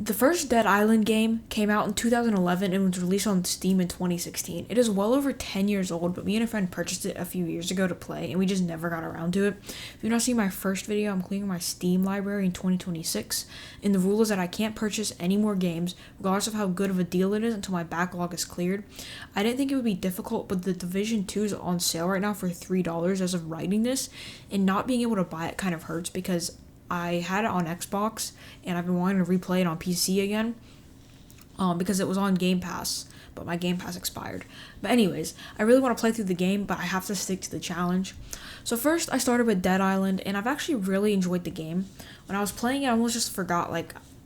The first Dead Island game came out in 2011 and was released on Steam in 2016. It is well over 10 years old, but me and a friend purchased it a few years ago to play, and we just never got around to it. If you've not seen my first video, I'm clearing my Steam library in 2026, and the rule is that I can't purchase any more games, regardless of how good of a deal it is, until my backlog is cleared. I didn't think it would be difficult, but the Division 2 is on sale right now for $3 as of writing this, and not being able to buy it kind of hurts because I had it on Xbox, and I've been wanting to replay it on PC again, because it was on Game Pass, but my Game Pass expired. But anyways, I really want to play through the game, but I have to stick to the challenge. So first, I started with Dead Island, and I've actually really enjoyed the game. When I was playing it, I almost just forgot,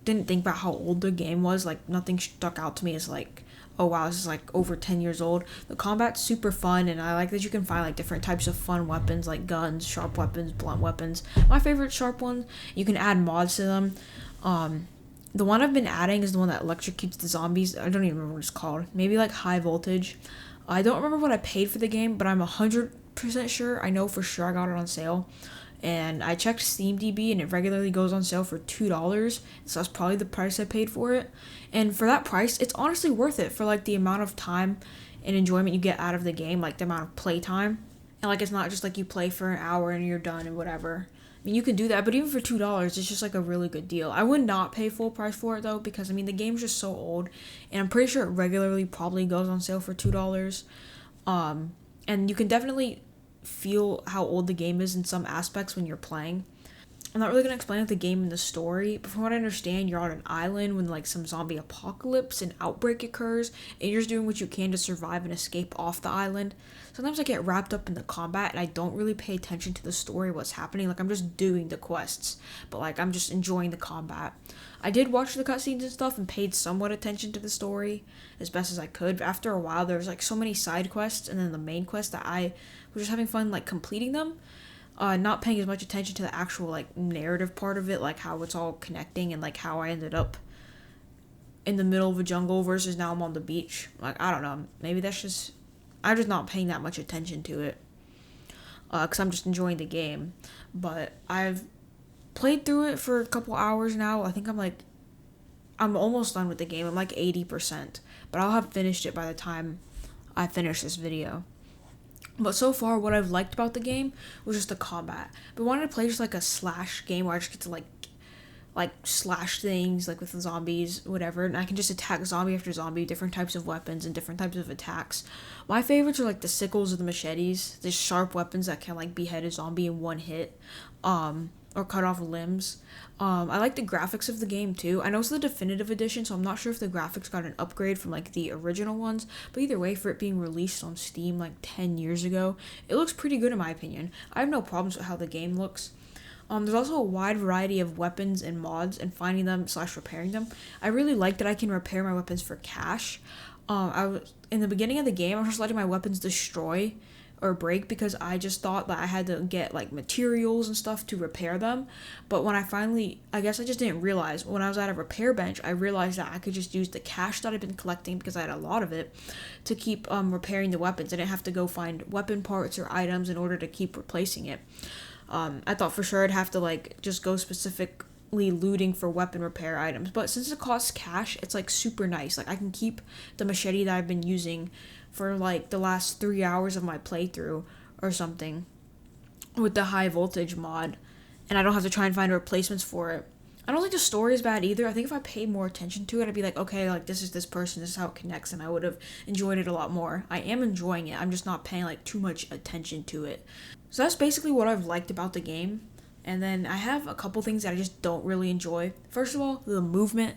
didn't think about how old the game was. Nothing stuck out to me as oh wow, this is over 10 years old. The combat's super fun, and I like that you can find different types of fun weapons, like guns, sharp weapons, blunt weapons. My favorite sharp ones, you can add mods to them. The one I've been adding is the one that electrocutes the zombies. I don't even remember what it's called. Maybe high voltage. I don't remember what I paid for the game, but I'm 100% sure. I know for sure I got it on sale. And I checked SteamDB, and it regularly goes on sale for $2, so that's probably the price I paid for it. And for that price, it's honestly worth it for the amount of time and enjoyment you get out of the game, the amount of play time. And it's not just you play for an hour and you're done and whatever. I mean, you can do that, but even for $2, it's just a really good deal. I would not pay full price for it though, because the game's just so old, and I'm pretty sure it regularly probably goes on sale for $2. And you can definitely feel how old the game is in some aspects when you're playing. I'm not really going to explain the game and the story, but from what I understand, you're on an island when some zombie apocalypse and outbreak occurs, and you're just doing what you can to survive and escape off the island. Sometimes I get wrapped up in the combat and I don't really pay attention to the story, what's happening. I'm just doing the quests, but I'm just enjoying the combat. I did watch the cutscenes and stuff and paid somewhat attention to the story as best as I could, but after a while there was so many side quests and then the main quest that I was just having fun completing them. Not paying as much attention to the actual narrative part of it, how it's all connecting and how I ended up in the middle of a jungle versus now I'm on the beach. I don't know, maybe I'm just not paying that much attention to it, because I'm just enjoying the game. But I've played through it for a couple hours now. I think I'm almost done with the game. I'm 80%, but I'll have finished it by the time I finish this video. But so far, what I've liked about the game was just the combat. But I wanted to play just a slash game where I just get to slash things with the zombies, whatever, and I can just attack zombie after zombie, different types of weapons and different types of attacks. My favorites are the sickles or the machetes, the sharp weapons that can behead a zombie in one hit, or cut off limbs. I like the graphics of the game too. I know it's the definitive edition, so I'm not sure if the graphics got an upgrade from the original ones, but either way, for it being released on Steam 10 years ago, it looks pretty good in my opinion. I have no problems with how the game looks. There's also a wide variety of weapons and mods, and finding them / repairing them. I really like that I can repair my weapons for cash. In the beginning of the game, I was just letting my weapons destroy or break because I just thought that I had to get materials and stuff to repair them. But when I guess I just didn't realize, when I was at a repair bench, I realized that I could just use the cash that I've been collecting, because I had a lot of it, to keep repairing the weapons. I didn't have to go find weapon parts or items in order to keep replacing it. I thought for sure I'd have to just go specifically looting for weapon repair items, but since it costs cash, it's super nice. I can keep the machete that I've been using for the last 3 hours of my playthrough or something with the high voltage mod, and I don't have to try and find replacements for it. I don't think the story is bad either. I think if I paid more attention to it, I'd be okay, this is this person, this is how it connects, and I would have enjoyed it a lot more. I am enjoying it, I'm just not paying too much attention to it. So that's basically what I've liked about the game. And then I have a couple things that I just don't really enjoy. First of all, the movement.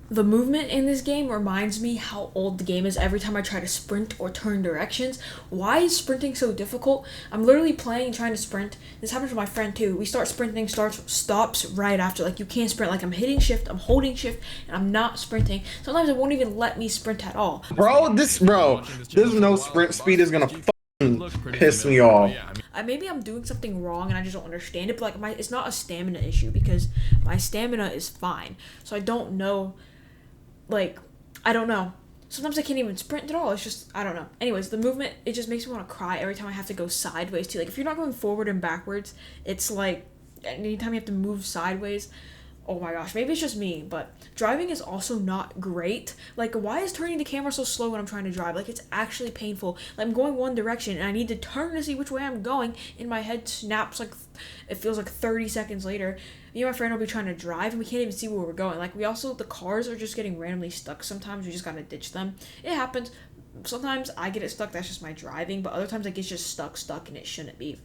The movement in this game reminds me how old the game is every time I try to sprint or turn directions. Why is sprinting so difficult? I'm literally playing trying to sprint. This happens to my friend too. We start sprinting, stops right after. You can't sprint. I'm hitting shift, I'm holding shift, and I'm not sprinting. Sometimes it won't even let me sprint at all. There's no sprint speed is gonna piss me off. Maybe I'm doing something wrong and I just don't understand it, but it's not a stamina issue, because my stamina is fine. So I don't know, I don't know. Sometimes I can't even sprint at all. It's just, I don't know. Anyways, the movement, it just makes me want to cry every time I have to go sideways too. If you're not going forward and backwards, it's anytime you have to move sideways oh my gosh, maybe it's just me, but driving is also not great. Like, why is turning the camera so slow when I'm trying to drive? Like, it's actually painful. Like, I'm going one direction, and I need to turn to see which way I'm going, and my head snaps, like, it feels like 30 seconds later. Me and my friend will be trying to drive, and we can't even see where we're going. Like, the cars are just getting randomly stuck sometimes. We just gotta ditch them. It happens. Sometimes I get it stuck, that's just my driving, but other times, like, it's just stuck, and it shouldn't be.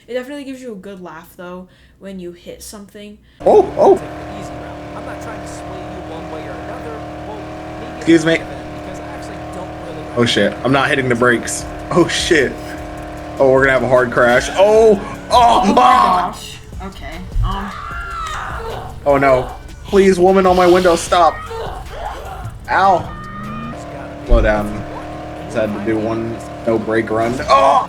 It definitely gives you a good laugh, though, when you hit something. Oh. I'm not trying to sway you one way or another. Well, maybe Excuse me. because I actually don't really Oh shit, I'm not hitting the brakes. Oh shit. Oh, we're gonna have a hard crash. Oh my Gosh. Okay. Oh no. Please, woman on my window, stop. Ow. Slow down. Just had to do one no brake run. Oh!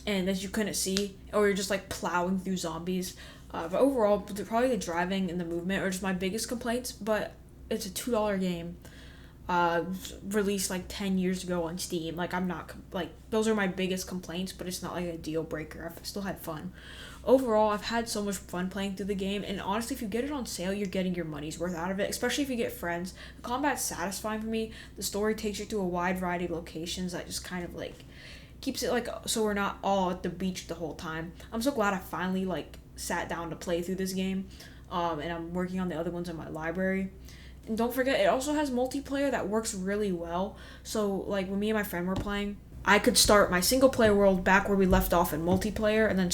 And as you couldn't see, or you're just like plowing through zombies. But overall, probably the driving and the movement are just my biggest complaints. But it's a $2 game, released like 10 years ago on Steam. Like, I'm not like, those are my biggest complaints, but it's not like a deal breaker. I've still had fun. Overall, I've had so much fun playing through the game, and honestly, if you get it on sale, you're getting your money's worth out of it, especially if you get friends. The combat's satisfying for me. The story takes you to a wide variety of locations that just kind of like keeps it like so we're not all at the beach the whole time. I'm so glad I finally like sat down to play through this game, and I'm working on the other ones in my library. And don't forget, it also has multiplayer that works really well. So like when me and my friend were playing, I could start my single player world back where we left off in multiplayer, and then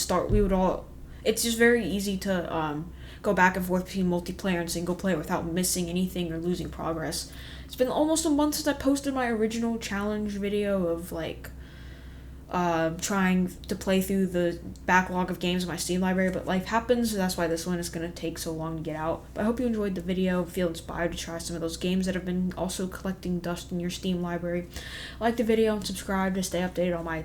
it's just very easy to go back and forth between multiplayer and single player without missing anything or losing progress. It's been almost a month since I posted my original challenge video of like trying to play through the backlog of games in my Steam library, but life happens, so that's why this one is going to take so long to get out. But I hope you enjoyed the video, feel inspired to try some of those games that have been also collecting dust in your Steam library. Like the video and subscribe to stay updated on my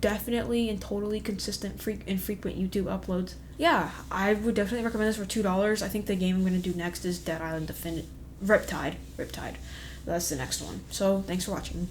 definitely and totally consistent and frequent YouTube uploads. Yeah, I would definitely recommend this for $2. I think the game I'm going to do next is Dead Island Riptide. That's the next one. So, thanks for watching.